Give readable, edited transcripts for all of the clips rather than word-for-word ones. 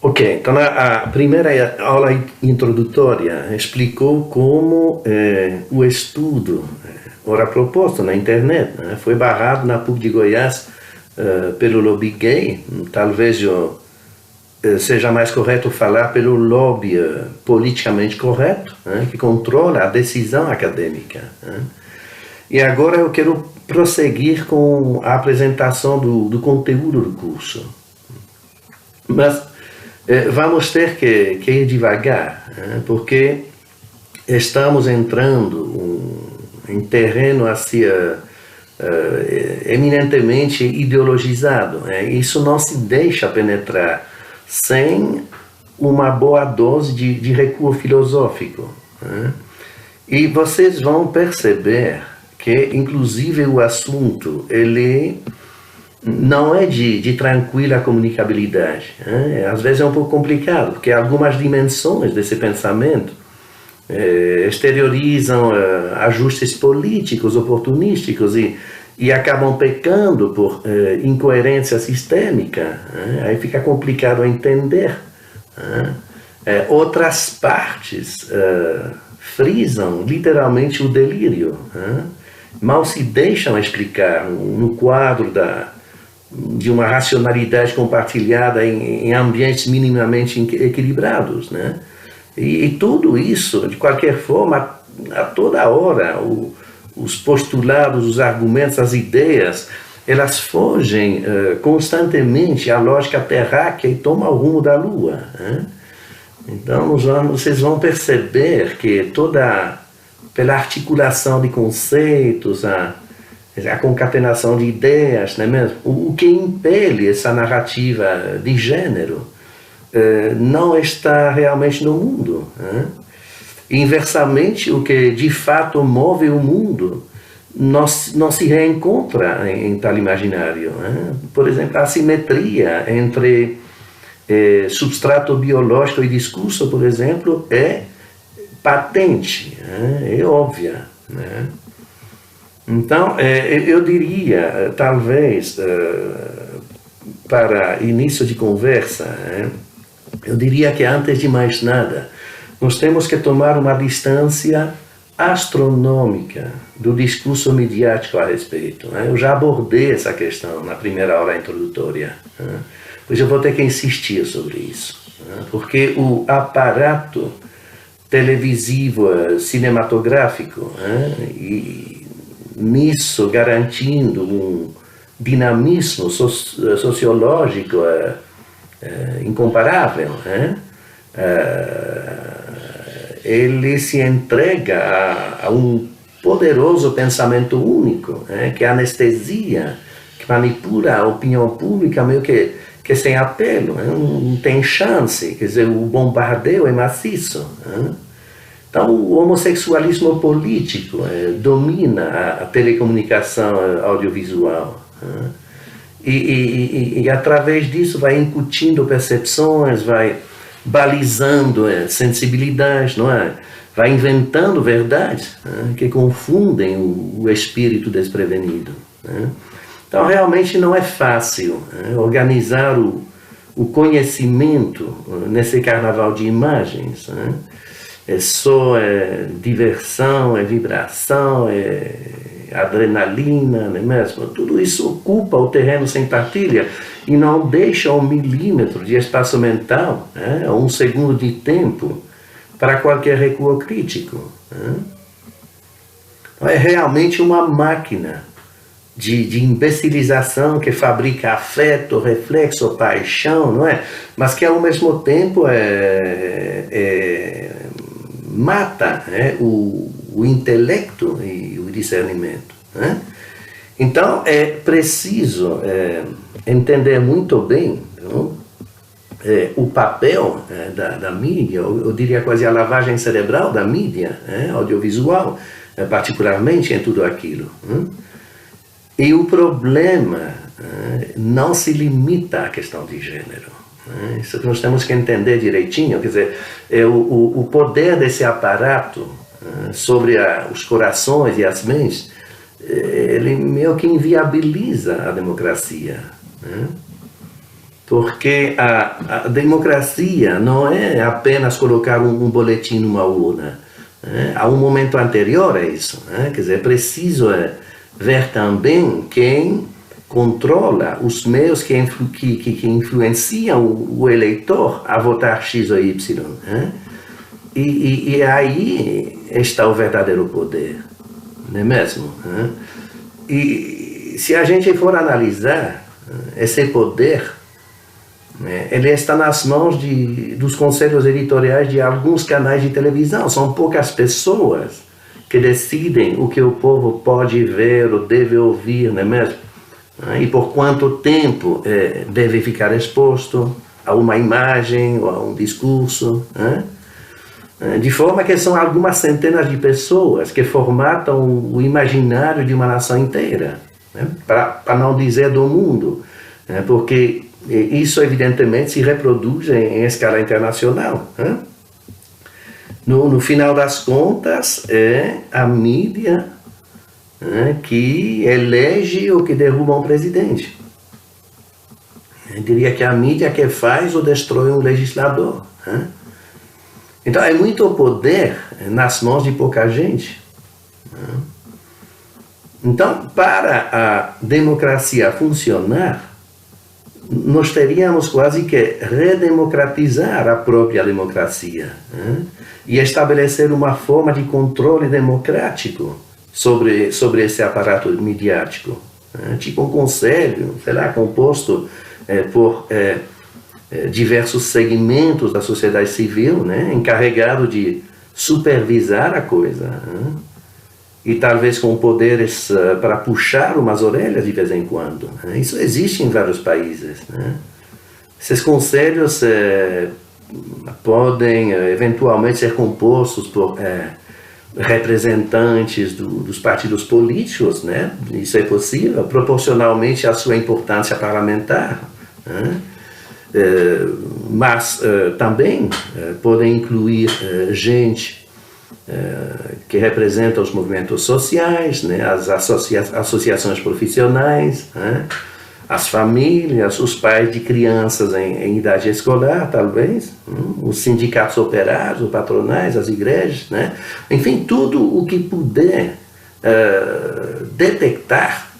Ok, então a primeira aula introdutória explicou como o estudo, ora proposto na internet, foi barrado na PUC de Goiás pelo lobby gay. Talvez seja mais correto falar pelo lobby politicamente correto, que controla a decisão acadêmica. E agora eu quero prosseguir com a apresentação do conteúdo do curso. Mas vamos ter que ir devagar, porque estamos entrando em terreno assim, eminentemente ideologizado. Isso não se deixa penetrar sem uma boa dose de recuo filosófico. E vocês vão perceber que, inclusive, o assunto ele não é de tranquila comunicabilidade. Às vezes é um pouco complicado, porque algumas dimensões desse pensamento exteriorizam ajustes políticos, oportunísticos e acabam pecando por incoerência sistêmica. Aí fica complicado entender. Outras partes frisam literalmente o delírio. Mal se deixam explicar no quadro de uma racionalidade compartilhada em ambientes minimamente equilibrados, E tudo isso, de qualquer forma, a toda hora, os postulados, os argumentos, as ideias, elas fogem constantemente à lógica terráquea e tomam o rumo da Lua. Então, vocês vão perceber que pela articulação de conceitos, a concatenação de ideias, não é mesmo? O que impele essa narrativa de gênero não está realmente no mundo. Inversamente, o que de fato move o mundo não se reencontra em tal imaginário. Por exemplo, a simetria entre substrato biológico e discurso, por exemplo, é patente, é óbvia. Então, eu diria, talvez, para início de conversa, eu diria que antes de mais nada, nós temos que tomar uma distância astronômica do discurso midiático a respeito. Eu já abordei essa questão na primeira aula introdutória, pois eu vou ter que insistir sobre isso, porque o aparato televisivo, cinematográfico, e nisso garantindo um dinamismo sociológico incomparável, ele se entrega a um poderoso pensamento único, que anestesia, que manipula a opinião pública meio que sem apelo, não tem chance, quer dizer, o bombardeio é maciço. Então, o homossexualismo político domina a telecomunicação audiovisual. E através disso vai incutindo percepções, vai balizando sensibilidades, não é? Vai inventando verdades que confundem o espírito desprevenido. Então, realmente não é fácil organizar o conhecimento nesse carnaval de imagens. É só diversão, é vibração, é adrenalina, não é mesmo? Tudo isso ocupa o terreno sem partilha e não deixa 1 milímetro de espaço mental, ou 1 segundo de tempo para qualquer recuo crítico. É realmente uma máquina de imbecilização que fabrica afeto, reflexo, paixão, não é? Mas que ao mesmo tempo mata o intelecto e o discernimento. Então é preciso entender muito bem o papel da mídia, eu diria quase a lavagem cerebral da mídia audiovisual, particularmente em tudo aquilo. E o problema não se limita à questão de gênero. Isso que nós temos que entender direitinho, quer dizer, o poder desse aparato sobre os corações e as mentes, ele meio que inviabiliza a democracia. Porque a democracia não é apenas colocar um boletim numa urna. Há um momento anterior a isso. Quer dizer, é preciso ver também quem controla os meios que influenciam o eleitor a votar X ou Y. E aí está o verdadeiro poder, não é mesmo? E se a gente for analisar esse poder, ele está nas mãos dos conselhos editoriais de alguns canais de televisão. São poucas pessoas que decidem o que o povo pode ver ou deve ouvir, não é mesmo? E por quanto tempo deve ficar exposto a uma imagem ou a um discurso. De forma que são algumas centenas de pessoas que formatam o imaginário de uma nação inteira, para não dizer do mundo, porque isso evidentemente se reproduz em escala internacional. No final das contas, é a mídia que elege ou que derruba um presidente. Eu diria que a mídia que faz ou destrói um legislador. Então é muito poder nas mãos de pouca gente. Então, para a democracia funcionar, nós teríamos quase que redemocratizar a própria democracia, e estabelecer uma forma de controle democrático sobre esse aparato midiático, tipo um conselho, sei lá, composto por diversos segmentos da sociedade civil, encarregado de supervisar a coisa, e talvez com poderes para puxar umas orelhas de vez em quando. Isso existe em vários países. Esses conselhos podem eventualmente ser compostos por representantes dos partidos políticos, isso é possível, proporcionalmente à sua importância parlamentar, mas também podem incluir gente que representa os movimentos sociais, as associações profissionais, as famílias, os pais de crianças em idade escolar, talvez, os sindicatos operários, patronais, as igrejas, enfim, tudo o que puder detectar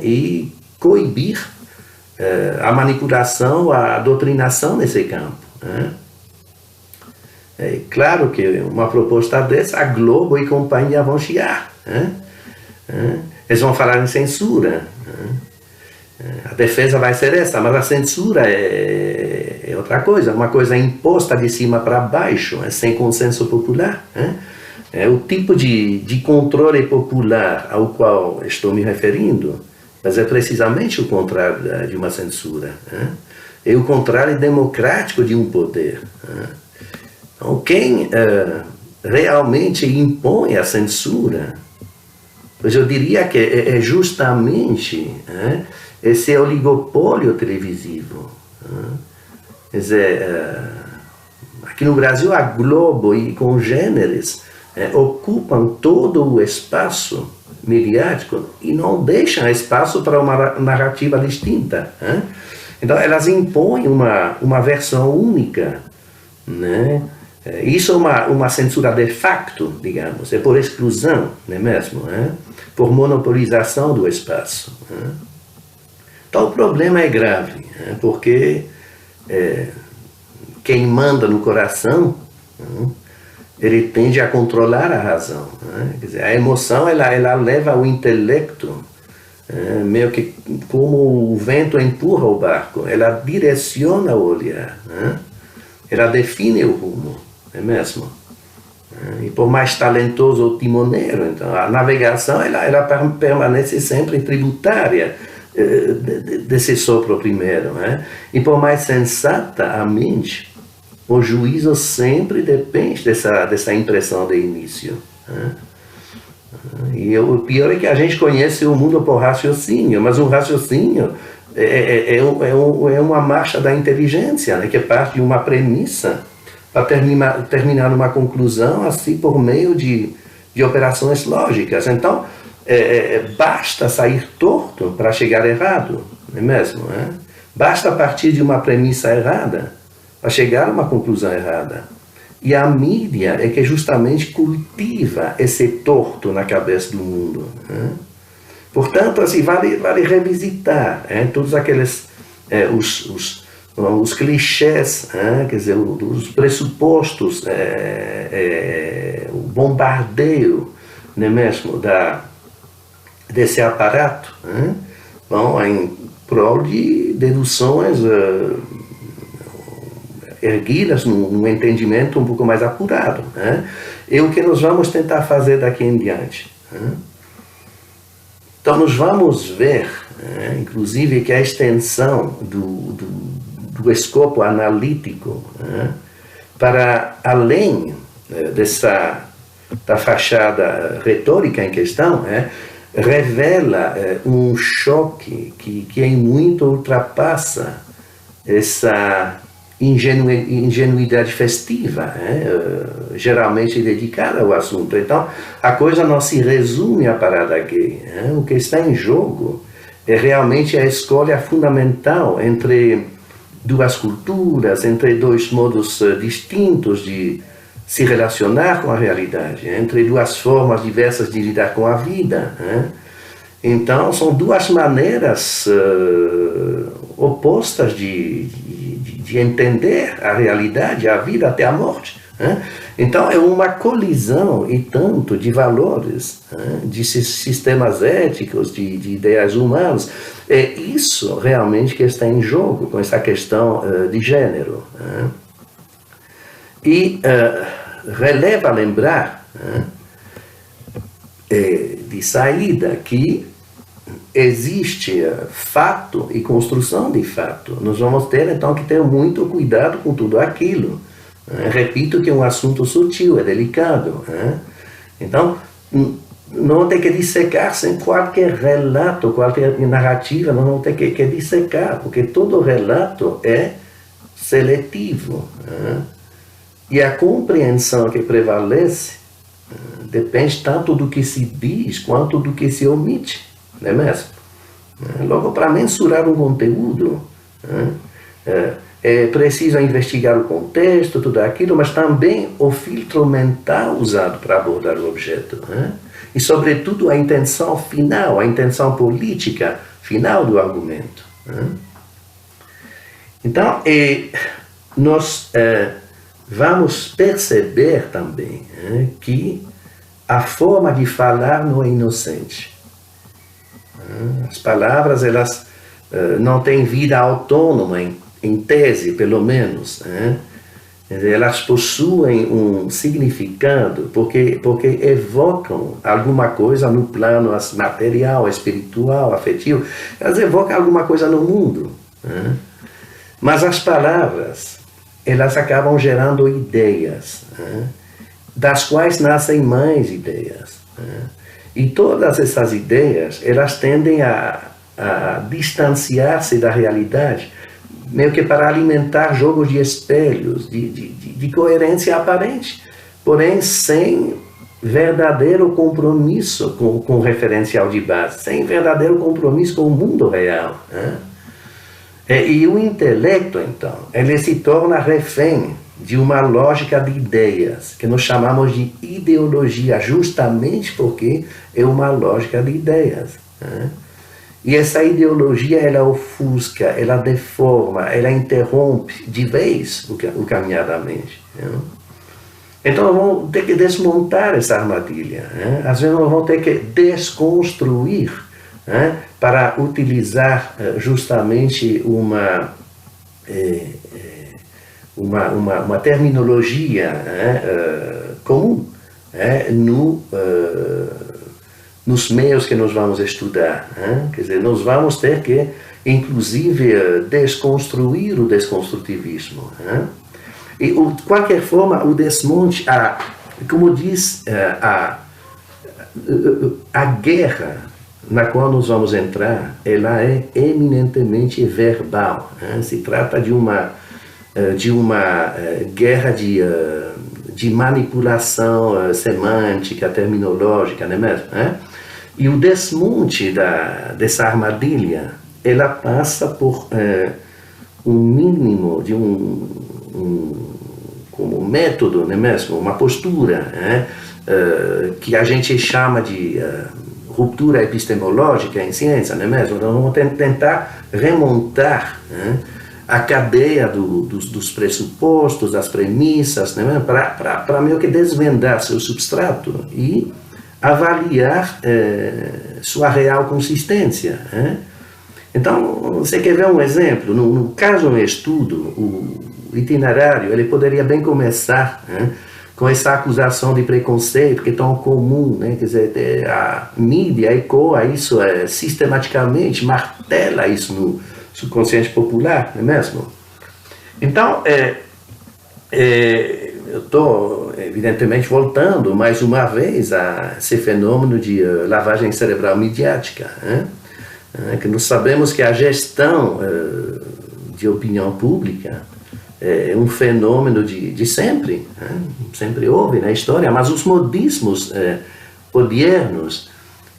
e coibir a manipulação, a doutrinação nesse campo. É claro que uma proposta dessa, a Globo e companhia vão chiar. Eles vão falar em censura. A defesa vai ser essa, mas a censura é outra coisa, uma coisa imposta de cima para baixo, sem consenso popular. É o tipo de controle popular ao qual estou me referindo, mas é precisamente o contrário de uma censura. É o contrário democrático de um poder. Então, quem realmente impõe a censura, pois eu diria que é justamente esse oligopólio televisivo. Quer dizer, aqui no Brasil a Globo e congêneres ocupam todo o espaço midiático e não deixam espaço para uma narrativa distinta. Então elas impõem uma versão única, Isso é uma censura de facto, digamos, é por exclusão, não é mesmo? Por monopolização do espaço. Então o problema é grave, porque quem manda no coração, ele tende a controlar a razão. Quer dizer, a emoção ela leva o intelecto, meio que como o vento empurra o barco, ela direciona o olhar, ela define o rumo, não é mesmo? E por mais talentoso o timoneiro, então a navegação ela permanece sempre tributária desse sopro primeiro, e por mais sensata a mente, o juízo sempre depende dessa impressão de início. E o pior é que a gente conhece o mundo por raciocínio, mas o raciocínio é uma marcha da inteligência, que parte de uma premissa para terminar numa conclusão assim por meio de operações lógicas. Então, basta sair torto para chegar errado, não é mesmo? Basta partir de uma premissa errada para chegar a uma conclusão errada. E a mídia é que justamente cultiva esse torto na cabeça do mundo. Né? Portanto, assim, vale revisitar todos aqueles os clichês, quer dizer, os pressupostos, o bombardeio, não é mesmo, desse aparato, bom, em prol de deduções erguidas num entendimento um pouco mais apurado. É o que nós vamos tentar fazer daqui em diante. Então, nós vamos ver, inclusive, que a extensão do escopo analítico para além da fachada retórica em questão, revela um choque que em muito ultrapassa essa ingenuidade festiva, geralmente dedicada ao assunto. Então, a coisa não se resume à parada gay. O que está em jogo é realmente a escolha fundamental entre duas culturas, entre dois modos distintos de se relacionar com a realidade, entre duas formas diversas de lidar com a vida. Então, são duas maneiras opostas de entender a realidade, a vida até a morte. Então, é uma colisão e tanto de valores, de sistemas éticos, de ideais humanos. É isso realmente que está em jogo com essa questão de gênero. E releva lembrar, de saída, que existe fato e construção de fato. Nós vamos ter, então, que ter muito cuidado com tudo aquilo. Repito que é um assunto sutil, é delicado. Então, não tem que dissecar sem qualquer relato, qualquer narrativa, não tem que dissecar, porque todo relato é seletivo. E a compreensão que prevalece depende tanto do que se diz quanto do que se omite. Não é mesmo? Logo, para mensurar um conteúdo, é preciso investigar o contexto, tudo aquilo, mas também o filtro mental usado para abordar o objeto. E, sobretudo, a intenção final, a intenção política final do argumento. Então, nós vamos perceber também que a forma de falar não é inocente. As palavras, elas não têm vida autônoma, em tese, pelo menos. Elas possuem um significado porque evocam alguma coisa no plano material, espiritual, afetivo. Elas evocam alguma coisa no mundo. Mas as palavras, elas acabam gerando ideias, das quais nascem mais ideias. E todas essas ideias, elas tendem a distanciar-se da realidade, meio que para alimentar jogos de espelhos, de coerência aparente, porém sem verdadeiro compromisso com o referencial de base, sem verdadeiro compromisso com o mundo real. E o intelecto, então, ele se torna refém de uma lógica de ideias, que nós chamamos de ideologia, justamente porque é uma lógica de ideias. E essa ideologia, ela ofusca, ela deforma, ela interrompe de vez o caminhar da mente. Então, nós vamos ter que desmontar essa armadilha. Às vezes, nós vamos ter que desconstruir para utilizar justamente uma terminologia comum nos meios que nós vamos estudar. Quer dizer, nós vamos ter que, inclusive, desconstruir o desconstrutivismo. E, de qualquer forma, o desmonte, como diz, a guerra na qual nós vamos entrar, ela é eminentemente verbal. Se trata de uma guerra de manipulação semântica, terminológica, não é mesmo? E o desmonte dessa armadilha ela passa por um mínimo de como método, não é mesmo? Uma postura, que a gente chama de ruptura epistemológica em ciência, não é mesmo? Nós vamos tentar remontar a cadeia dos pressupostos, das premissas, não é mesmo? Para meio que desvendar seu substrato e avaliar sua real consistência. Então, você quer ver um exemplo? No caso do estudo, o itinerário, ele poderia bem começar com essa acusação de preconceito que é tão comum, né? Quer dizer, a mídia ecoa isso sistematicamente, martela isso no subconsciente popular, não é mesmo? Então, eu estou, evidentemente, voltando mais uma vez a esse fenômeno de lavagem cerebral midiática, que nós sabemos que a gestão de opinião pública é um fenômeno de sempre, sempre houve na história, mas os modismos odiernos,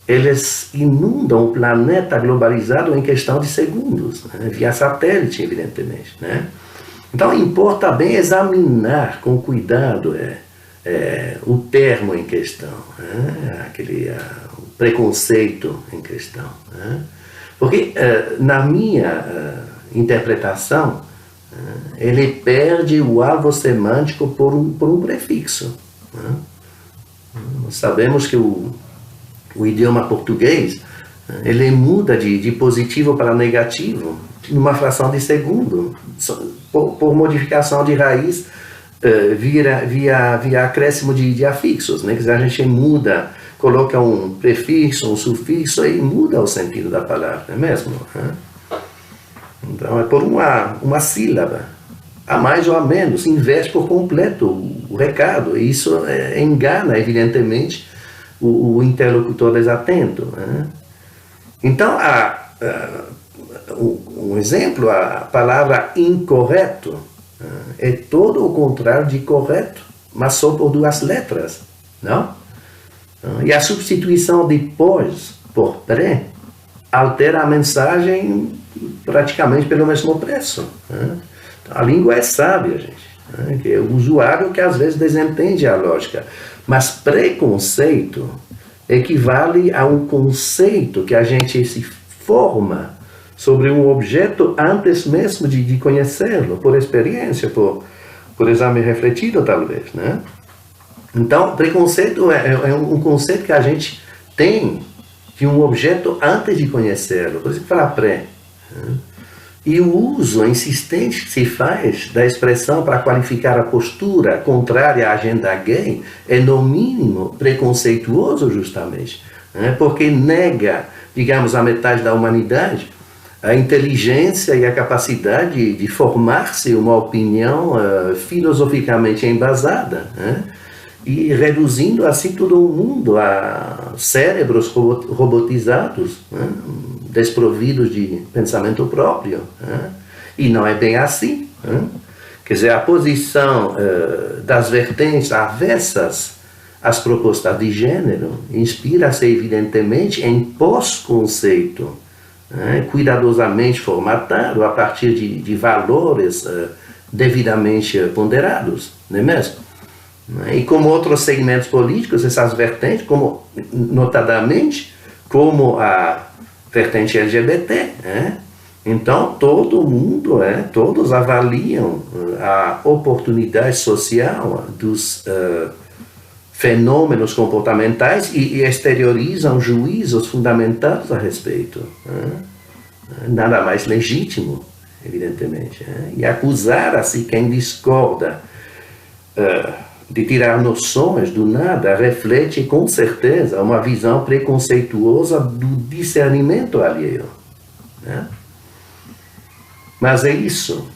eles inundam o planeta globalizado em questão de segundos, via satélite, evidentemente, né? Então, importa bem examinar com cuidado o termo em questão, o preconceito em questão. Porque, na minha interpretação, ele perde o alvo semântico por um prefixo. Nós sabemos que o idioma português, ele muda de positivo para negativo numa fração de segundo, por modificação de raiz via acréscimo de afixos, né? Quer dizer, a gente muda, coloca um prefixo, um sufixo e muda o sentido da palavra, não é mesmo? Então é por uma sílaba, a mais ou a menos, inverte por completo o recado, e isso engana, evidentemente, o interlocutor desatento. Então, um exemplo, a palavra incorreto é todo o contrário de correto, mas só por duas letras, não? E a substituição de pós por pré altera a mensagem praticamente pelo mesmo preço. A língua é sábia, gente, que é o usuário que às vezes desentende a lógica, mas preconceito equivale a um conceito que a gente se forma sobre um objeto antes mesmo de conhecê-lo, por experiência, por exame refletido, talvez, né? Então, preconceito é um conceito que a gente tem de um objeto antes de conhecê-lo, por isso que fala pré. E o uso insistente que se faz da expressão para qualificar a postura contrária à agenda gay é, no mínimo, preconceituoso justamente, porque nega, digamos, a metade da humanidade a inteligência e a capacidade de formar-se uma opinião filosoficamente embasada, e reduzindo assim todo o mundo a cérebros robotizados, desprovidos de pensamento próprio. E não é bem assim. Quer dizer, a posição das vertentes avessas às propostas de gênero inspira-se evidentemente em pós-conceito, cuidadosamente formatado a partir de valores devidamente ponderados, não é mesmo? E como outros segmentos políticos, essas vertentes, como notadamente, como a vertente LGBT, então todo mundo, todos avaliam a oportunidade social dos fenômenos comportamentais e exteriorizam juízos fundamentados a respeito. Nada mais legítimo, evidentemente. E acusar assim quem discorda de tirar noções do nada reflete com certeza uma visão preconceituosa do discernimento alheio. Mas é isso.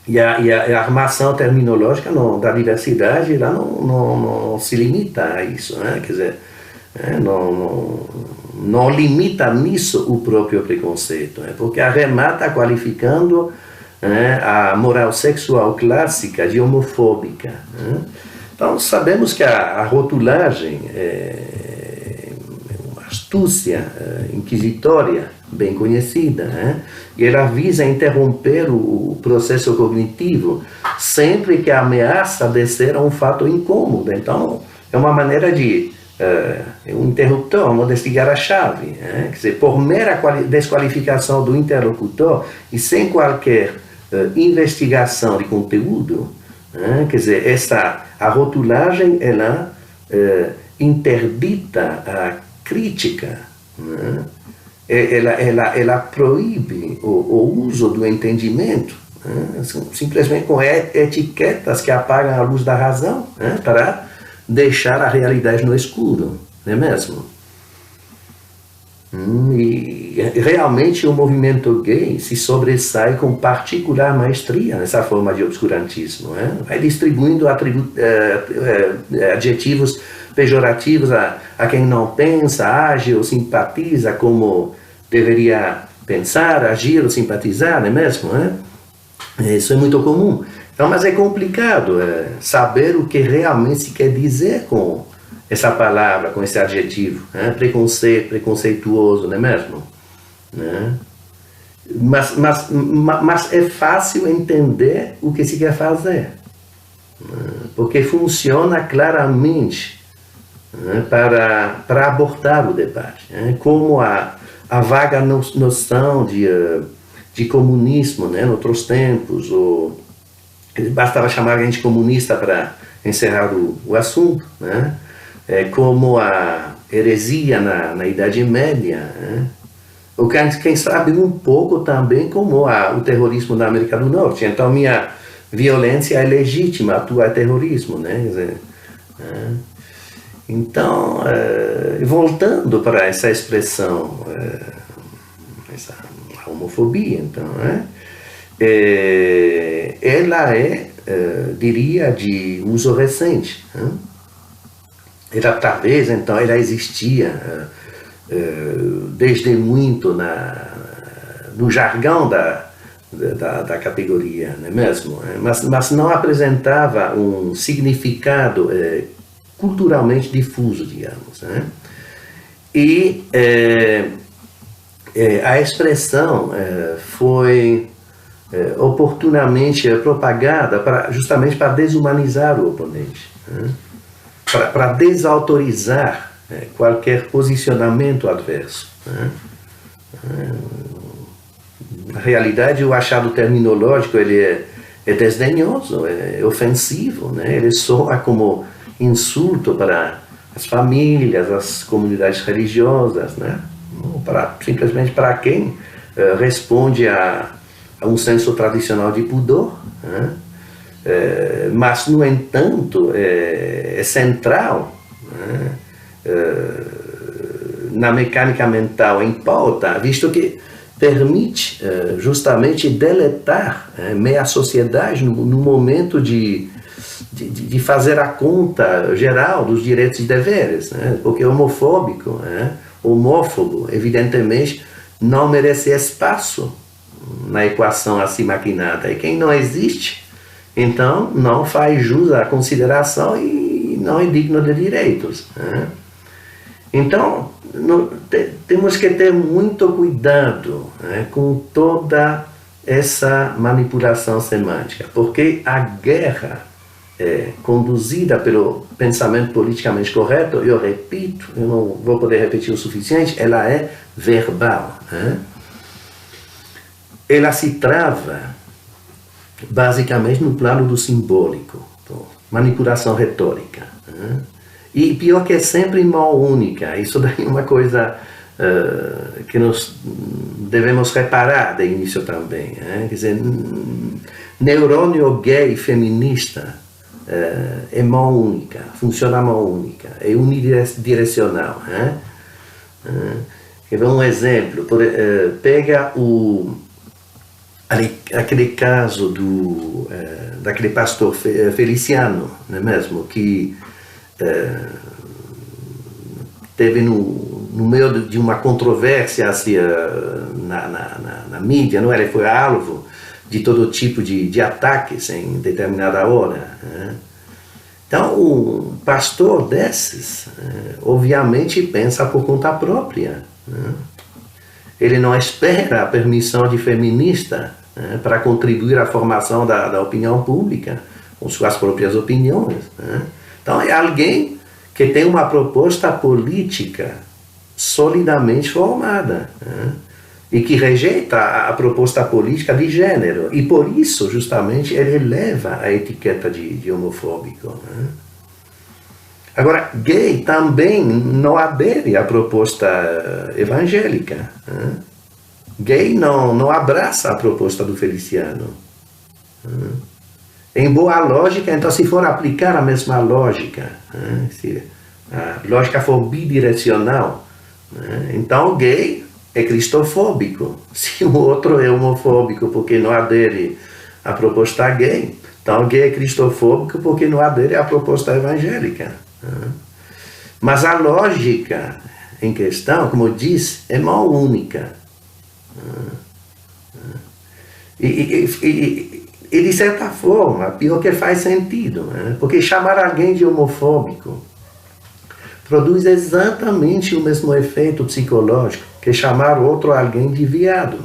E a armação terminológica da diversidade lá não se limita a isso, quer dizer, não limita nisso o próprio preconceito, porque arremata qualificando a moral sexual clássica de homofóbica. Então sabemos que a rotulagem é uma astúcia inquisitória bem conhecida, e ela visa interromper o processo cognitivo sempre que a ameaça descer a um fato incômodo. Então, é uma maneira de um interruptor, vamos desligar a chave. Quer dizer, por mera desqualificação do interlocutor e sem qualquer investigação de conteúdo, quer dizer, a rotulagem, ela interdita a crítica, ela proíbe o uso do entendimento, simplesmente com etiquetas que apagam a luz da razão, para deixar a realidade no escuro, não é mesmo? E realmente o movimento gay se sobressai com particular maestria nessa forma de obscurantismo. Vai distribuindo adjetivos pejorativos a quem não pensa, age ou simpatiza como deveria pensar, agir ou simpatizar, não é mesmo? Isso é muito comum. Então, mas é complicado saber o que realmente se quer dizer com essa palavra, com esse adjetivo, preconceituoso, não é mesmo? Mas é fácil entender o que se quer fazer, porque funciona claramente para abortar o debate, como a vaga noção de comunismo, em outros tempos, ou bastava chamar a gente comunista para encerrar o assunto, como a heresia na Idade Média, ou quem sabe um pouco também como o terrorismo na América do Norte. Então, minha violência é legítima, tua é terrorismo, Quer dizer, então, voltando para essa expressão, essa homofobia, então, ela diria, de uso recente. Ela talvez, então, ela existia desde muito no jargão da categoria, não é mesmo? Mas não apresentava um significado culturalmente difuso, digamos. E a expressão foi oportunamente propagada justamente para desumanizar o oponente, para desautorizar qualquer posicionamento adverso. Na realidade, o achado terminológico ele é desdenhoso, é ofensivo, ele soa como insulto para as famílias, as comunidades religiosas, simplesmente para quem responde a um senso tradicional de pudor, mas, no entanto, é central na mecânica mental em pauta, visto que permite justamente deletar meia sociedade no momento de fazer a conta geral dos direitos e deveres, porque homofóbico, homófobo, evidentemente, não merece espaço na equação assim maquinada. E quem não existe, então, não faz jus à consideração e não é digno de direitos. Então, temos que ter muito cuidado com toda essa manipulação semântica, porque a guerra conduzida pelo pensamento politicamente correto, eu repito, eu não vou poder repetir o suficiente, ela é verbal. Ela se trava basicamente no plano do simbólico, então, manipulação retórica. E pior que é sempre mão única. Isso daí é uma coisa que nós devemos reparar de início também. Quer dizer, neurônio gay feminista é mão única, funciona mão única, é unidirecional. Quer ver um exemplo? Pega aquele caso daquele pastor Feliciano, não é mesmo? Que teve no meio de uma controvérsia assim, na mídia, não é? Ele foi alvo de todo tipo de ataques em determinada hora. Então, um pastor desses, obviamente, pensa por conta própria. Ele não espera a permissão de feminista para contribuir à formação da opinião pública, com suas próprias opiniões. Então, é alguém que tem uma proposta política solidamente formada, e que rejeita a proposta política de gênero, e por isso, justamente, ele leva a etiqueta de homofóbico. Agora, gay também não adere à proposta evangélica. Gay não abraça a proposta do Feliciano. Em boa lógica, então, se for aplicar a mesma lógica, se a lógica for bidirecional, então gay é cristofóbico. Se o outro é homofóbico porque não adere à proposta gay, então gay é cristofóbico porque não adere à proposta evangélica. Mas a lógica em questão, como eu disse, é mão única. E de certa forma, pior que faz sentido, porque chamar alguém de homofóbico produz exatamente o mesmo efeito psicológico que chamar outro alguém de viado.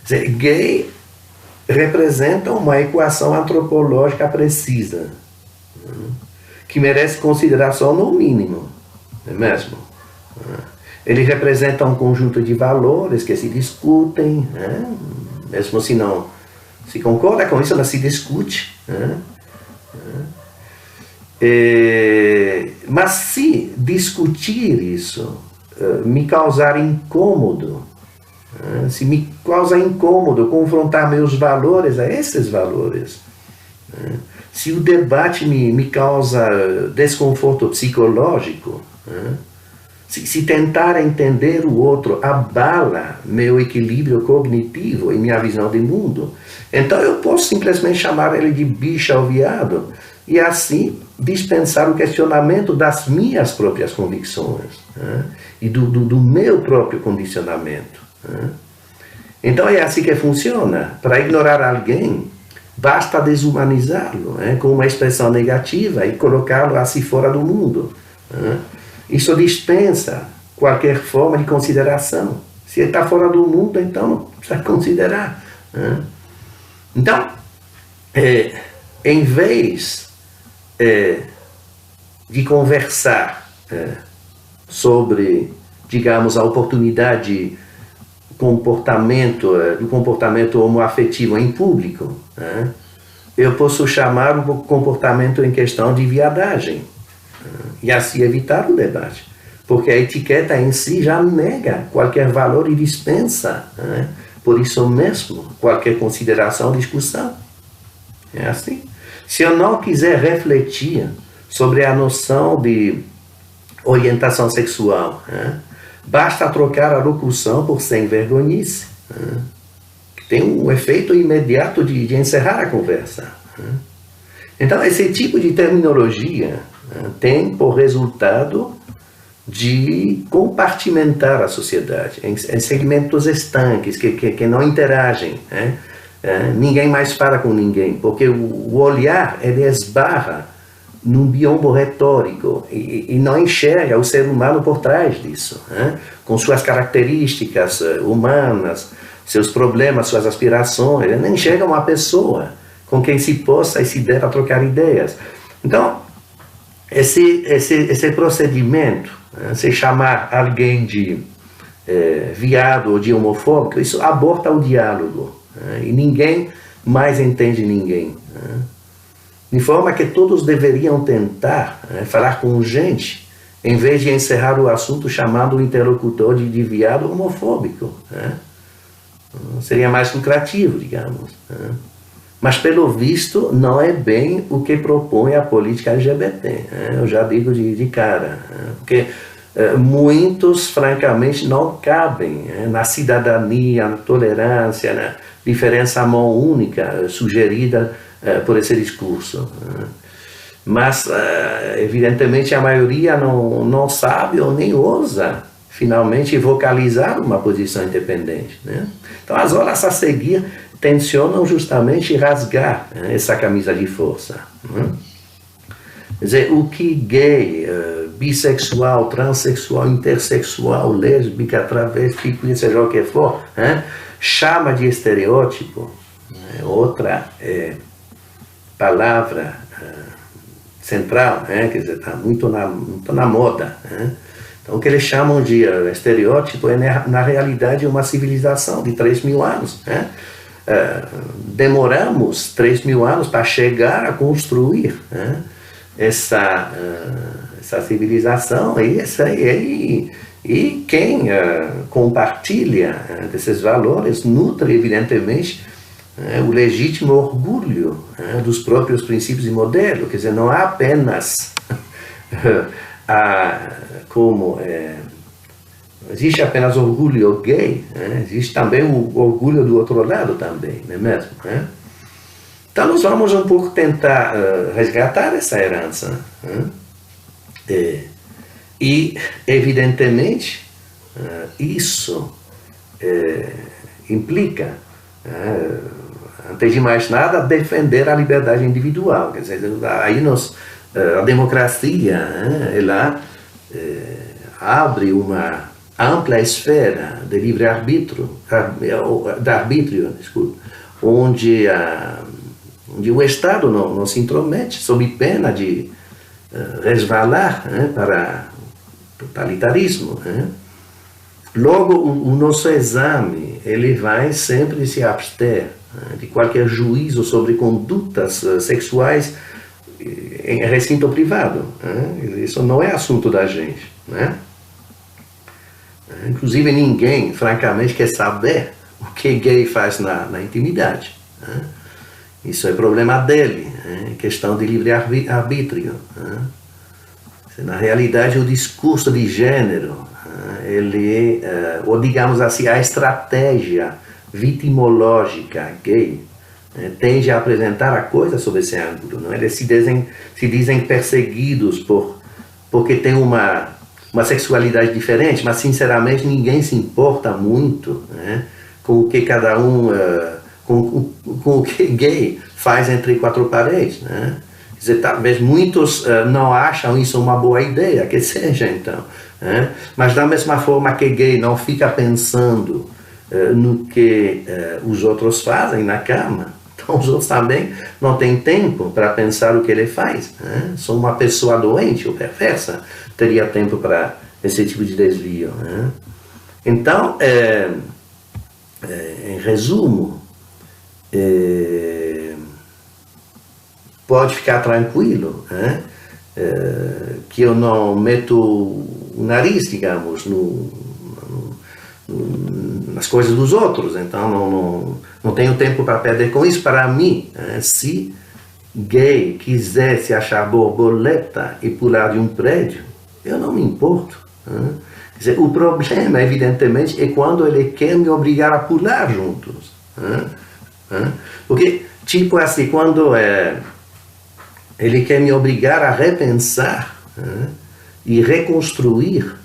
Quer dizer, gay representa uma equação antropológica precisa, que merece consideração no mínimo, não é mesmo? Ele representa um conjunto de valores que se discutem, mesmo se não se concorda com isso, mas se discute. Mas se discutir isso me causar incômodo, se me causa incômodo confrontar meus valores a esses valores, se o debate me causa desconforto psicológico, se tentar entender o outro abala meu equilíbrio cognitivo e minha visão de mundo, então eu posso simplesmente chamar ele de bicha ou viado e assim dispensar o questionamento das minhas próprias convicções e do meu próprio condicionamento. Então é assim que funciona. Para ignorar alguém, basta desumanizá-lo com uma expressão negativa e colocá-lo assim fora do mundo. Isso dispensa qualquer forma de consideração. Se ele está fora do mundo, então não precisa considerar. Então, em vez de conversar sobre, digamos, a oportunidade do comportamento homoafetivo em público, eu posso chamar o comportamento em questão de viadagem, e assim evitar o debate, porque a etiqueta em si já nega qualquer valor e dispensa, por isso mesmo, qualquer consideração ou discussão. É assim. Se eu não quiser refletir sobre a noção de orientação sexual, basta trocar a locução por sem vergonhice, que tem um efeito imediato de encerrar a conversa. Então, esse tipo de terminologia tem por resultado de compartimentar a sociedade em segmentos estanques, que não interagem. Ninguém mais fala com ninguém, porque o olhar ele esbarra num biombo retórico e não enxerga o ser humano por trás disso, com suas características humanas, seus problemas, suas aspirações. Ele não enxerga uma pessoa com quem se possa e se deva trocar ideias. Então, esse procedimento, se chamar alguém de viado ou de homofóbico, isso aborta o diálogo, e ninguém mais entende ninguém. De forma que todos deveriam tentar falar com gente, em vez de encerrar o assunto chamando o interlocutor de viado homofóbico. Seria mais lucrativo, digamos. Mas, pelo visto, não é bem o que propõe a política LGBT. Eu já digo de cara. Porque muitos, francamente, não cabem na cidadania, na tolerância, na diferença mão única sugerida por esse discurso. Mas, evidentemente, a maioria não sabe ou nem ousa, finalmente, vocalizar uma posição independente. Então, as horas a seguir tensionam justamente rasgar essa camisa de força. Quer dizer, o que gay, bissexual, transexual, intersexual, lésbica, travesti, seja o que for, chama de estereótipo, outra palavra central, quer dizer, está muito na moda. Então, o que eles chamam de estereótipo é, na realidade, uma civilização de 3.000 anos. Demoramos 3.000 anos para chegar a construir essa civilização, e quem compartilha desses valores nutre, evidentemente, o legítimo orgulho dos próprios princípios e modelos. Quer dizer, não há apenas existe apenas orgulho gay, existe também o orgulho do outro lado também, não é mesmo? Então nós vamos um pouco tentar resgatar essa herança. E, evidentemente, isso implica, antes de mais nada, defender a liberdade individual. Quer dizer, aí a democracia, ela abre uma ampla esfera de livre-arbítrio, onde o Estado não se intromete, sob pena de resvalar para totalitarismo. Logo, o nosso exame, ele vai sempre se abster de qualquer juízo sobre condutas sexuais em recinto privado. Isso não é assunto da gente. Inclusive, ninguém, francamente, quer saber o que gay faz na intimidade. Isso é problema dele, questão de livre-arbítrio. Na realidade, o discurso de gênero, ou digamos assim, a estratégia vitimológica gay, tende a apresentar a coisa sob esse ângulo. Não? Eles se dizem perseguidos porque tem uma sexualidade diferente, mas sinceramente ninguém se importa muito com o que cada um, com o que gay faz entre quatro paredes. Quer dizer, talvez muitos não acham isso uma boa ideia, que seja então. Mas da mesma forma que gay não fica pensando no que os outros fazem na cama, então os outros também não têm tempo para pensar o que ele faz. Só uma pessoa doente ou perversa teria tempo para esse tipo de desvio. Então, em resumo, pode ficar tranquilo que eu não meto o nariz, digamos, nas coisas dos outros. Então não tenho tempo para perder com isso. Para mim, se gay quiser se achar borboleta e pular de um prédio, eu não me importo. Quer dizer, o problema, evidentemente, é quando ele quer me obrigar a pular juntos. Porque, tipo assim, quando ele quer me obrigar a repensar e reconstruir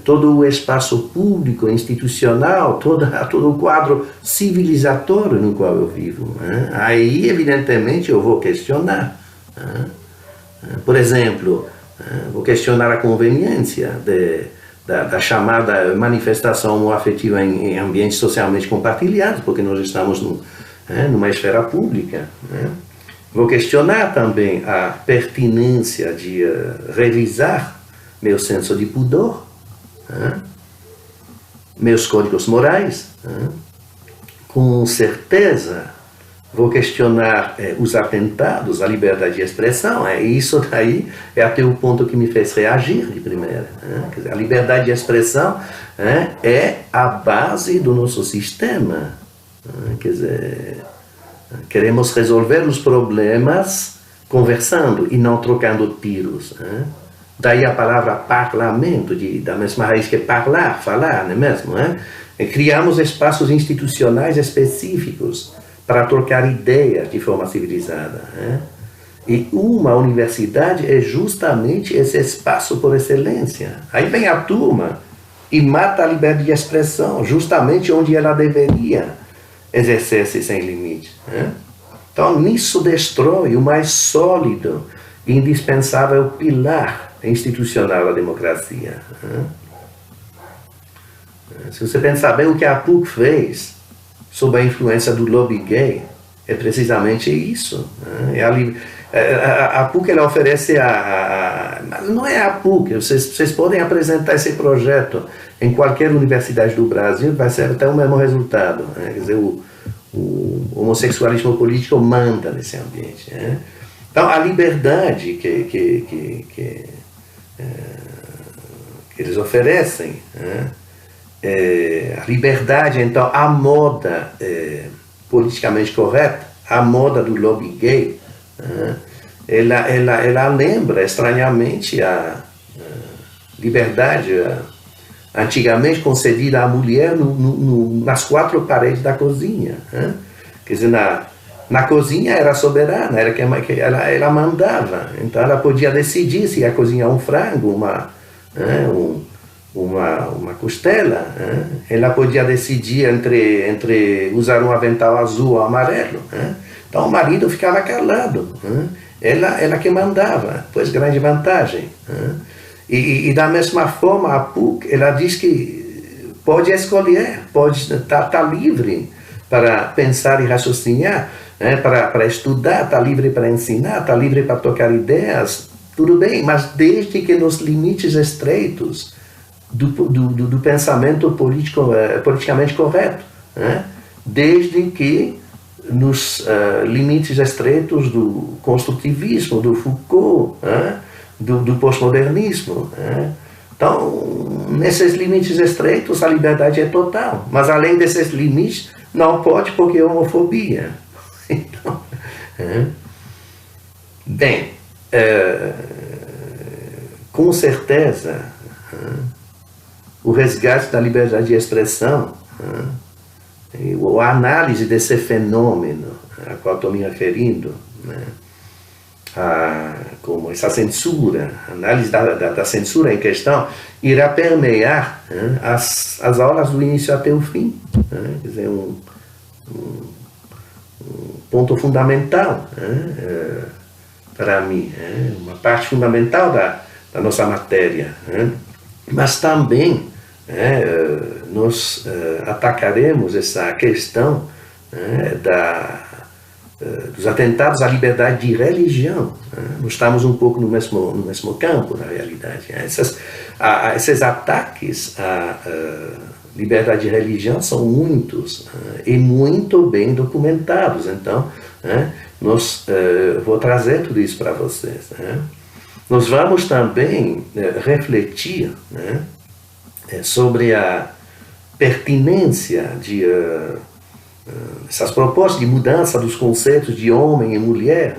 todo o espaço público, institucional, todo o quadro civilizatório no qual eu vivo. Aí, evidentemente, eu vou questionar. Por exemplo, vou questionar a conveniência da chamada manifestação homoafetiva em ambientes socialmente compartilhados, porque nós estamos numa esfera pública. Vou questionar também a pertinência de revisar meu senso de pudor, meus códigos morais. Com certeza vou questionar os atentados à liberdade de expressão. Isso daí é até o ponto que me fez reagir de primeira. Quer dizer, a liberdade de expressão é a base do nosso sistema. Quer dizer, queremos resolver os problemas conversando e não trocando tiros. Daí a palavra parlamento, da mesma raiz que falar, não é mesmo? Criamos espaços institucionais específicos para trocar ideias de forma civilizada. E uma universidade é justamente esse espaço por excelência. Aí vem a turma e mata a liberdade de expressão, justamente onde ela deveria exercer-se sem limite. Então, nisso destrói o mais sólido indispensável pilar institucional da democracia. Se você pensar bem o que a PUC fez sob a influência do lobby gay, é precisamente isso. A PUC ela oferece não é a PUC, vocês podem apresentar esse projeto em qualquer universidade do Brasil, vai ser até o mesmo resultado. Quer dizer, o homossexualismo político manda nesse ambiente. Então, a liberdade que eles oferecem, a liberdade, então, a moda politicamente correta, a moda do lobby gay, ela lembra estranhamente a liberdade antigamente concedida à mulher nas quatro paredes da cozinha. Quer dizer, na cozinha era soberana, ela mandava, então ela podia decidir se ia cozinhar um frango, uma costela, ela podia decidir entre usar um avental azul ou amarelo. Então o marido ficava calado, ela que mandava, pois grande vantagem. E da mesma forma a PUC, ela diz que pode escolher, pode estar livre para pensar e raciocinar, para estudar, está livre para ensinar, está livre para tocar ideias, tudo bem, mas desde que nos limites estreitos do pensamento politicamente correto, desde que nos limites estreitos do construtivismo, do Foucault, do pós-modernismo. Então, nesses limites estreitos, a liberdade é total, mas além desses limites, não pode porque é homofobia. Então, bem, com certeza, o resgate da liberdade de expressão, a análise desse fenômeno a qual estou me referindo, como essa censura, a análise da censura em questão, irá permear as aulas do início até o fim. Quer dizer, um ponto fundamental para mim, uma parte fundamental da nossa matéria. Mas também nós atacaremos essa questão dos atentados à liberdade de religião. Nós estamos um pouco no mesmo campo, na realidade. Esses ataques à liberdade de religião são muitos e muito bem documentados. Então, vou trazer tudo isso para vocês. Nós vamos também refletir sobre a pertinência essas propostas de mudança dos conceitos de homem e mulher,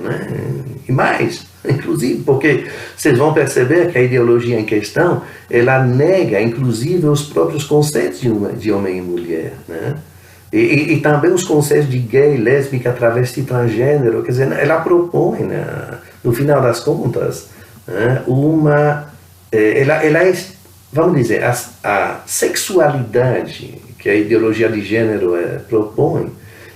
e mais, inclusive, porque vocês vão perceber que a ideologia em questão, ela nega, inclusive, os próprios conceitos de homem e mulher, e também os conceitos de gay, lésbica, travesti, transgênero. Quer dizer, ela propõe, no final das contas, vamos dizer, a sexualidade que a ideologia de gênero propõe,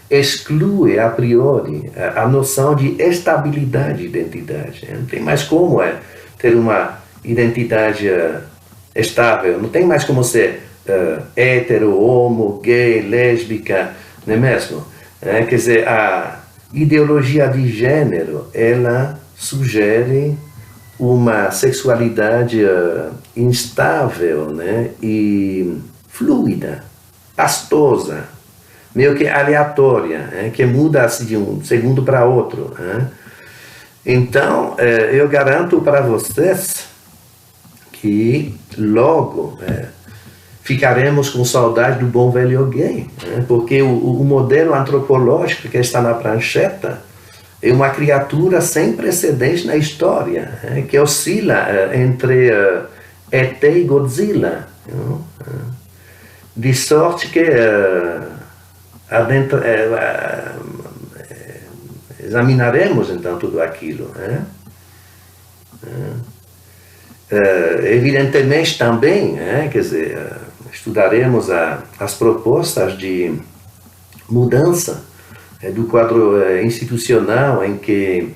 exclui a priori a noção de estabilidade de identidade. Não tem mais como ter uma identidade estável, não tem mais como ser hétero, homo, gay, lésbica, não é mesmo? Quer dizer, a ideologia de gênero, ela sugere uma sexualidade instável, e fluida, pastosa, meio que aleatória, que muda assim, de um segundo para outro. Então, eu garanto para vocês que logo ficaremos com saudade do bom velho gay, porque o modelo antropológico que está na prancheta é uma criatura sem precedentes na história, que oscila entre ET e Godzilla, de sorte que examinaremos então tudo aquilo. Evidentemente também, quer dizer, estudaremos as propostas de mudança do quadro institucional em que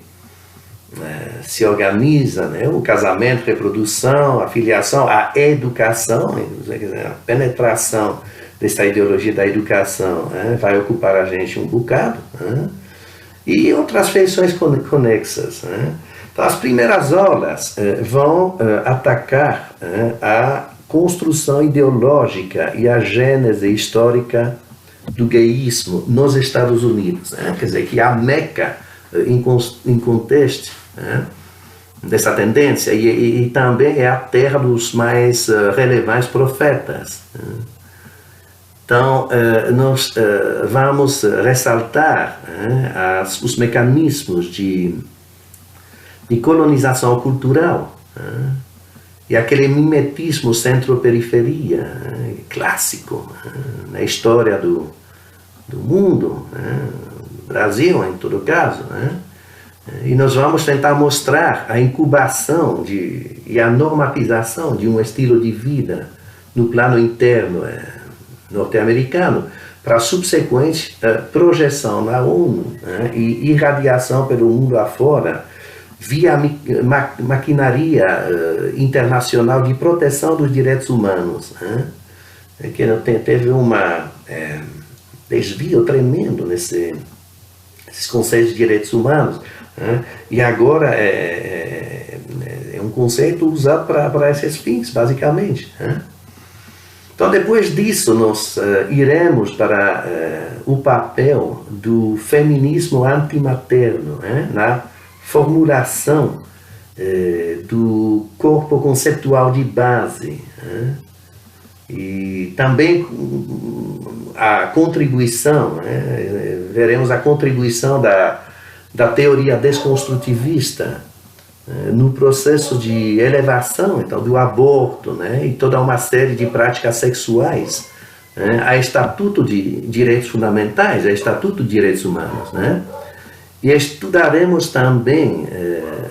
se organiza, né? O casamento, reprodução, a filiação, a educação, a penetração dessa ideologia da educação, né? Vai ocupar a gente um bocado, né? E outras feições conexas, né? Então, as primeiras aulas vão atacar a construção ideológica e a gênese histórica do gayismo nos Estados Unidos, né? Quer dizer, que a Meca em contexto, né, dessa tendência, e também é a terra dos mais relevantes profetas, né? Então, nós vamos ressaltar, né, os mecanismos de colonização cultural, né, e aquele mimetismo centro-periferia, né, clássico, né, na história do mundo, né, Brasil em todo caso, né? E nós vamos tentar mostrar a incubação e a normatização de um estilo de vida no plano interno norte-americano para a subsequente projeção na ONU, né? E irradiação pelo mundo afora via maquinaria internacional de proteção dos direitos humanos, né? Que teve uma desvio tremendo nesses conceitos de direitos humanos, né? E agora é um conceito usado para esses fins, basicamente, né? Então, depois disso, nós iremos para o papel do feminismo antimaterno, né? Na formulação do corpo conceptual de base, né? E também a contribuição, né? Veremos a contribuição da teoria desconstrutivista no processo de elevação, então, do aborto, né? E toda uma série de práticas sexuais, né? A Estatuto de Direitos Fundamentais, a Estatuto de Direitos Humanos, né? E estudaremos também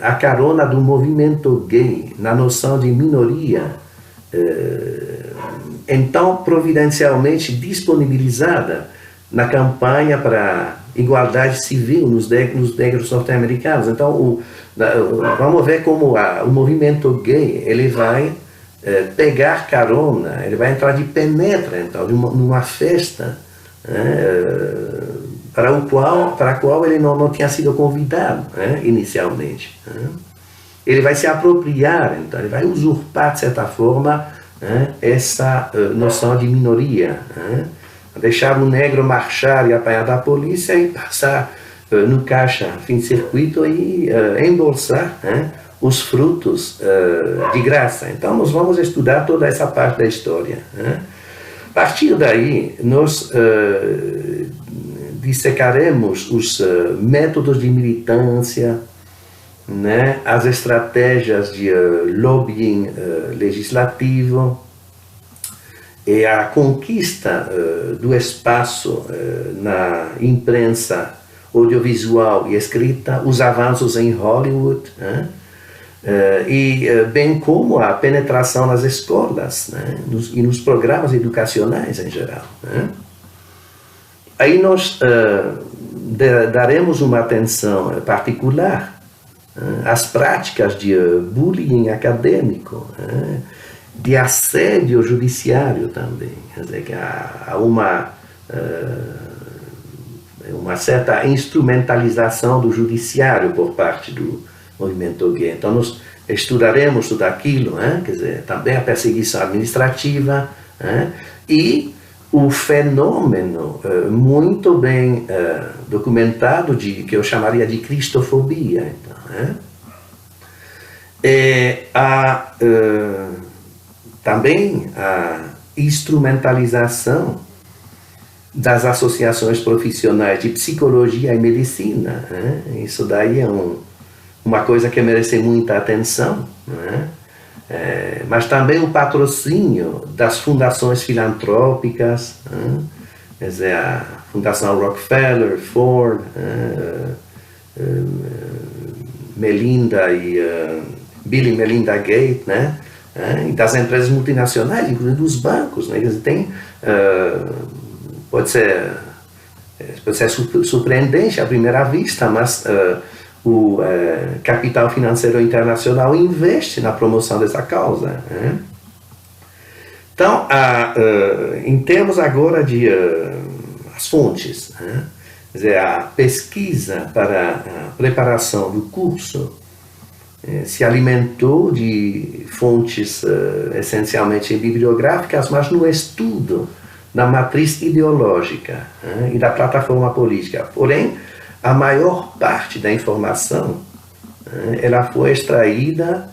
a carona do movimento gay na noção de minoria, então providencialmente disponibilizada na campanha para igualdade civil nos negros norte-americanos. Então, vamos ver como o movimento gay ele vai pegar carona, ele vai entrar de penetra, então, numa festa, para a qual ele não tinha sido convidado, inicialmente. Ele vai se apropriar, então, ele vai usurpar, de certa forma, essa noção de minoria, deixar o negro marchar e apanhar da polícia e passar no caixa, fim de circuito, e embolsar os frutos de graça. Então, nós vamos estudar toda essa parte da história. A partir daí, nós dissecaremos os métodos de militância, né, as estratégias de lobbying legislativo e a conquista do espaço na imprensa audiovisual e escrita, os avanços em Hollywood, né, e bem como a penetração nas escolas, né, e nos programas educacionais em geral, né. Aí nós daremos uma atenção particular às práticas de bullying acadêmico, de assédio judiciário também. Quer dizer, que há uma certa instrumentalização do judiciário por parte do movimento gay. Então, nós estudaremos tudo aquilo, quer dizer, também a perseguição administrativa, e o fenômeno muito bem documentado que eu chamaria de cristofobia. Então, também a instrumentalização das associações profissionais de psicologia e medicina. Isso daí é uma coisa que merece muita atenção, mas também o patrocínio das fundações filantrópicas, quer dizer, a Fundação Rockefeller, Ford, Melinda e Bill e Melinda Gates, e das empresas multinacionais, inclusive dos bancos, quer dizer, tem, pode ser surpreendente à primeira vista, mas o capital financeiro internacional investe na promoção dessa causa. Então, em termos agora de as fontes, quer dizer, a pesquisa para a preparação do curso se alimentou de fontes essencialmente bibliográficas, mas no estudo da matriz ideológica e da plataforma política. Porém, a maior parte da informação ela foi extraída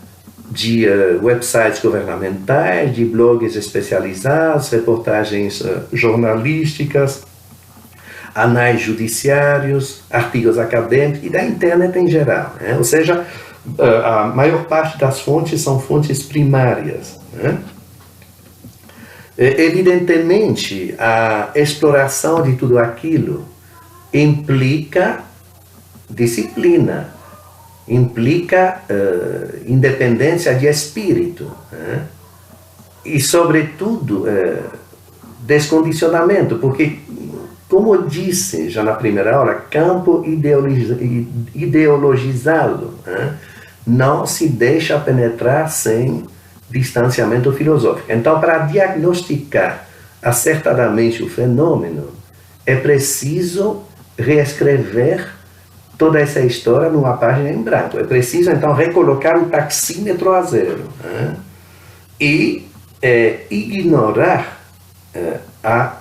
de websites governamentais, de blogs especializados, reportagens jornalísticas, anais judiciários, artigos acadêmicos e da internet em geral. Ou seja, a maior parte das fontes são fontes primárias. Evidentemente, a exploração de tudo aquilo implica disciplina, implica independência de espírito e, sobretudo, descondicionamento, porque, como eu disse já na primeira aula, campo ideologizado não se deixa penetrar sem distanciamento filosófico. Então, para diagnosticar acertadamente o fenômeno, é preciso reescrever toda essa história numa página em branco. É preciso, então, recolocar o taxímetro a zero e ignorar a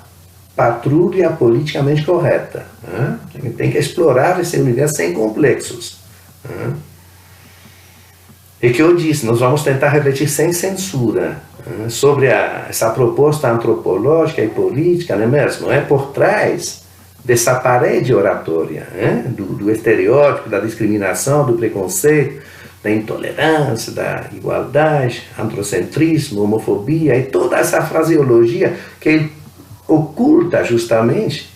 patrulha politicamente correta. Tem que explorar esse universo sem complexos. E que eu disse, nós vamos tentar refletir sem censura sobre essa proposta antropológica e política, não é mesmo? Por trás dessa parede oratória, do estereótipo, da discriminação, do preconceito, da intolerância, da igualdade, androcentrismo, homofobia e toda essa fraseologia que oculta justamente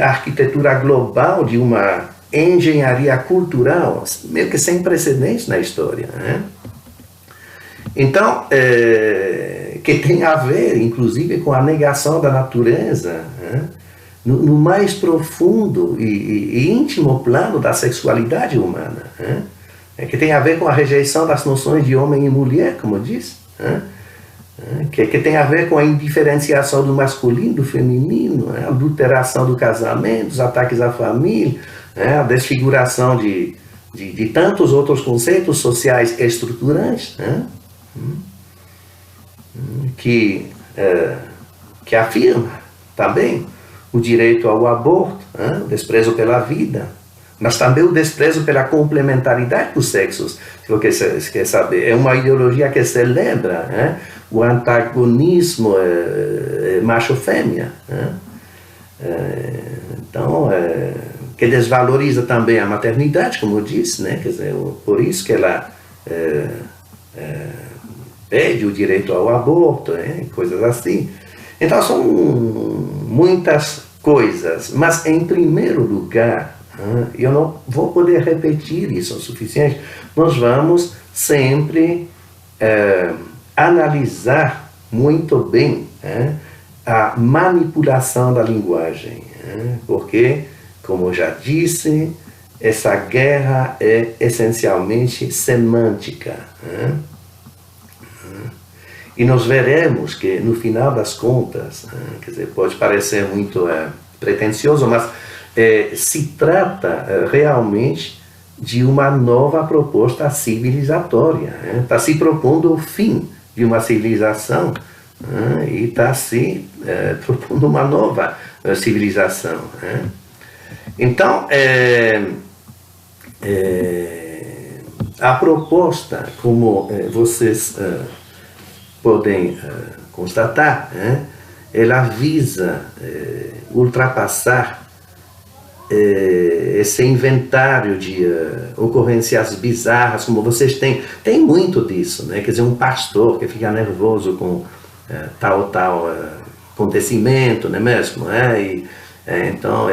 a arquitetura global de uma engenharia cultural meio que sem precedentes na história. Então, que tem a ver, inclusive, com a negação da natureza, no mais profundo e íntimo plano da sexualidade humana, que tem a ver com a rejeição das noções de homem e mulher, como eu disse, que tem a ver com a indiferenciação do masculino, do feminino, a adulteração do casamento, os ataques à família, a desfiguração de tantos outros conceitos sociais estruturantes, que afirma também o direito ao aborto, o desprezo pela vida, mas também o desprezo pela complementaridade dos sexos. Se você quer saber, é uma ideologia que celebra o antagonismo macho-fêmea. Então, que desvaloriza também a maternidade, como eu disse, quer dizer, por isso que ela pede o direito ao aborto, coisas assim. Então, são muitas coisas, mas em primeiro lugar, eu não vou poder repetir isso o suficiente, nós vamos sempre analisar muito bem a manipulação da linguagem, porque, como eu já disse, essa guerra é essencialmente semântica. E nós veremos que, no final das contas, quer dizer, pode parecer muito pretensioso, mas se trata realmente de uma nova proposta civilizatória. Está se propondo o fim de uma civilização e está se propondo uma nova civilização. Então, a proposta, como vocês podem constatar, ela visa ultrapassar esse inventário de ocorrências bizarras, como vocês têm. Tem muito disso, quer dizer, um pastor que fica nervoso com tal acontecimento, não é mesmo? Então,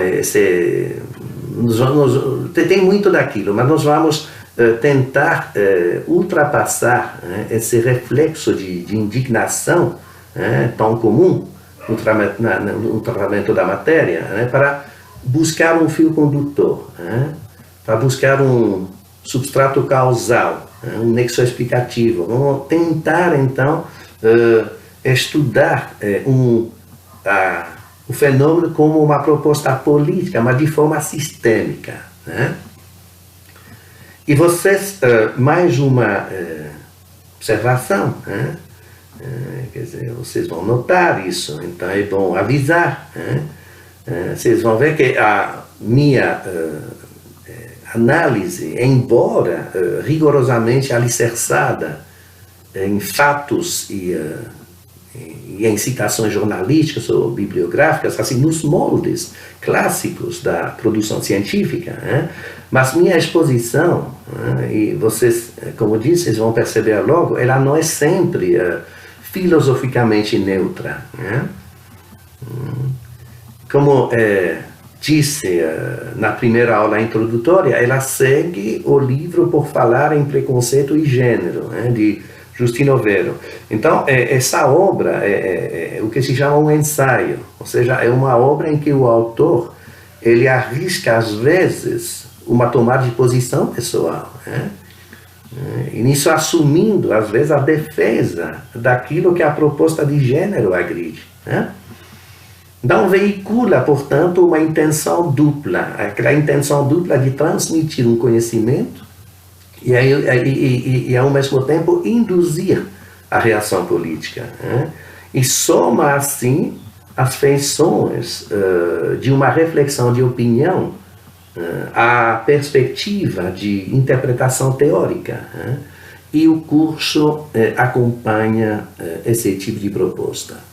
tem muito daquilo, mas nós vamos tentar ultrapassar esse reflexo de indignação tão comum no tratamento da matéria, para buscar um fio condutor, para buscar um substrato causal, um nexo explicativo. Vamos tentar, então, estudar o fenômeno como uma proposta política, mas de forma sistêmica, né? E vocês, mais uma observação, né? Quer dizer, vocês vão notar isso, então é bom avisar, né? Vocês vão ver que a minha análise, embora rigorosamente alicerçada em fatos e em citações jornalísticas ou bibliográficas, assim, nos moldes clássicos da produção científica, né? Mas minha exposição, né, e vocês, como eu disse, vocês vão perceber logo, ela não é sempre filosoficamente neutra, né? Como disse na primeira aula introdutória, ela segue o livro Por Falar em Preconceito e Gênero, né, de Justino Vero. Então, essa obra é o que se chama um ensaio, ou seja, é uma obra em que o autor ele arrisca, às vezes, uma tomada de posição pessoal, né? E nisso assumindo, às vezes, a defesa daquilo que a proposta de gênero agride, né? Então, veicula, portanto, uma intenção dupla, aquela intenção dupla de transmitir um conhecimento e ao mesmo tempo, induzir a reação política, né? E soma, assim, as feições de uma reflexão de opinião à perspectiva de interpretação teórica, né? E o curso acompanha esse tipo de proposta.